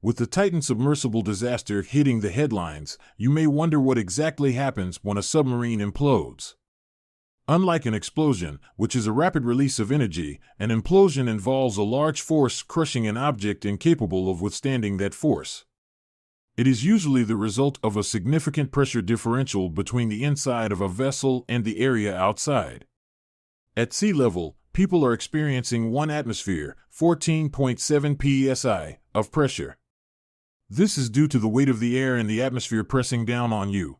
With the Titan submersible disaster hitting the headlines, you may wonder what exactly happens when a submarine implodes. Unlike an explosion, which is a rapid release of energy, an implosion involves a large force crushing an object incapable of withstanding that force. It is usually the result of a significant pressure differential between the inside of a vessel and the area outside. At sea level, people are experiencing 1 atmosphere, 14.7 psi, of pressure. This is due to the weight of the air in the atmosphere pressing down on you.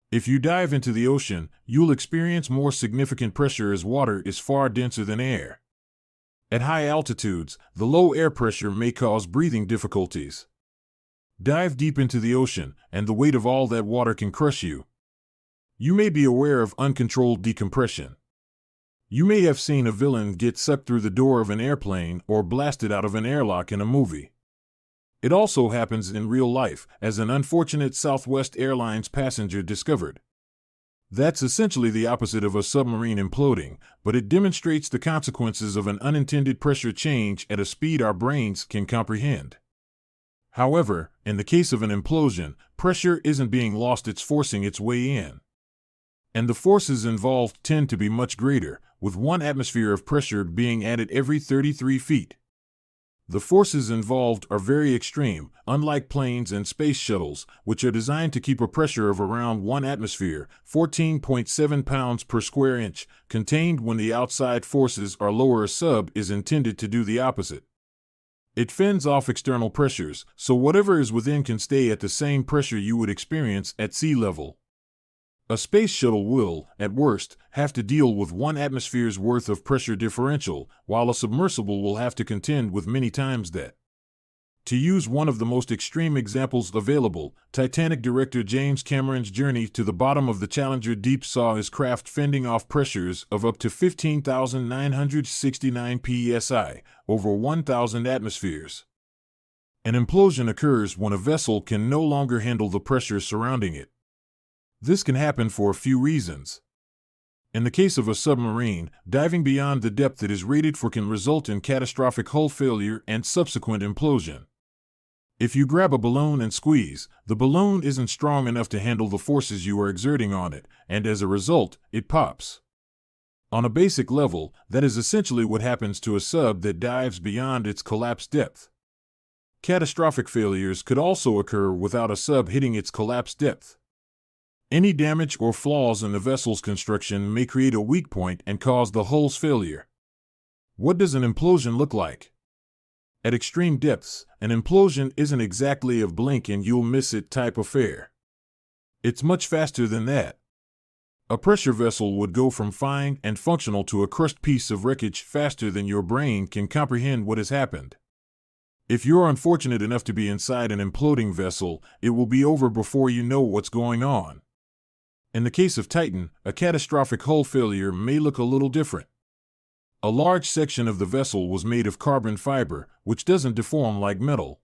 If you dive into the ocean, you'll experience more significant pressure as water is far denser than air. At high altitudes, the low air pressure may cause breathing difficulties. Dive deep into the ocean, and the weight of all that water can crush you. You may be aware of uncontrolled decompression. You may have seen a villain get sucked through the door of an airplane or blasted out of an airlock in a movie. It also happens in real life, as an unfortunate Southwest Airlines passenger discovered. That's essentially the opposite of a submarine imploding, but it demonstrates the consequences of an unintended pressure change at a speed our brains can comprehend. However, in the case of an implosion, pressure isn't being lost, it's forcing its way in. And the forces involved tend to be much greater, with 1 atmosphere of pressure being added every 33 feet. The forces involved are very extreme, unlike planes and space shuttles, which are designed to keep a pressure of around 1 atmosphere, 14.7 pounds per square inch, contained when the outside forces are lower. A sub is intended to do the opposite. It fends off external pressures, so whatever is within can stay at the same pressure you would experience at sea level. A space shuttle will, at worst, have to deal with 1 atmosphere's worth of pressure differential, while a submersible will have to contend with many times that. To use one of the most extreme examples available, Titanic director James Cameron's journey to the bottom of the Challenger Deep saw his craft fending off pressures of up to 15,969 psi, over 1,000 atmospheres. An implosion occurs when a vessel can no longer handle the pressure surrounding it. This can happen for a few reasons. In the case of a submarine, diving beyond the depth it is rated for can result in catastrophic hull failure and subsequent implosion. If you grab a balloon and squeeze, the balloon isn't strong enough to handle the forces you are exerting on it, and as a result, it pops. On a basic level, that is essentially what happens to a sub that dives beyond its collapsed depth. Catastrophic failures could also occur without a sub hitting its collapsed depth. Any damage or flaws in the vessel's construction may create a weak point and cause the hull's failure. What does an implosion look like? At extreme depths, an implosion isn't exactly a blink and you'll miss it type affair. It's much faster than that. A pressure vessel would go from fine and functional to a crushed piece of wreckage faster than your brain can comprehend what has happened. If you're unfortunate enough to be inside an imploding vessel, it will be over before you know what's going on. In the case of Titan, a catastrophic hull failure may look a little different. A large section of the vessel was made of carbon fiber, which doesn't deform like metal.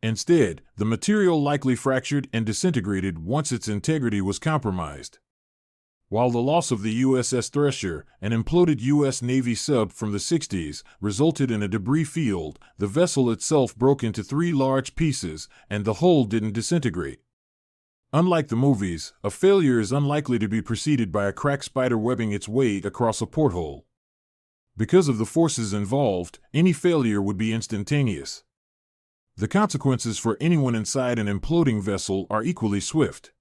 Instead, the material likely fractured and disintegrated once its integrity was compromised. While the loss of the USS Thresher, an imploded U.S. Navy sub from the 60s, resulted in a debris field, the vessel itself broke into 3 large pieces, and the hull didn't disintegrate. Unlike the movies, a failure is unlikely to be preceded by a crack spider webbing its way across a porthole. Because of the forces involved, any failure would be instantaneous. The consequences for anyone inside an imploding vessel are equally swift.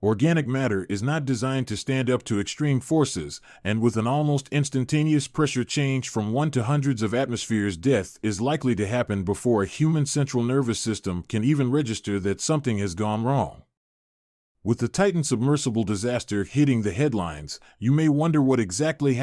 Organic matter is not designed to stand up to extreme forces, and with an almost instantaneous pressure change from 1 to hundreds of atmospheres, death is likely to happen before a human central nervous system can even register that something has gone wrong. With the Titan submersible disaster hitting the headlines, you may wonder what exactly happened.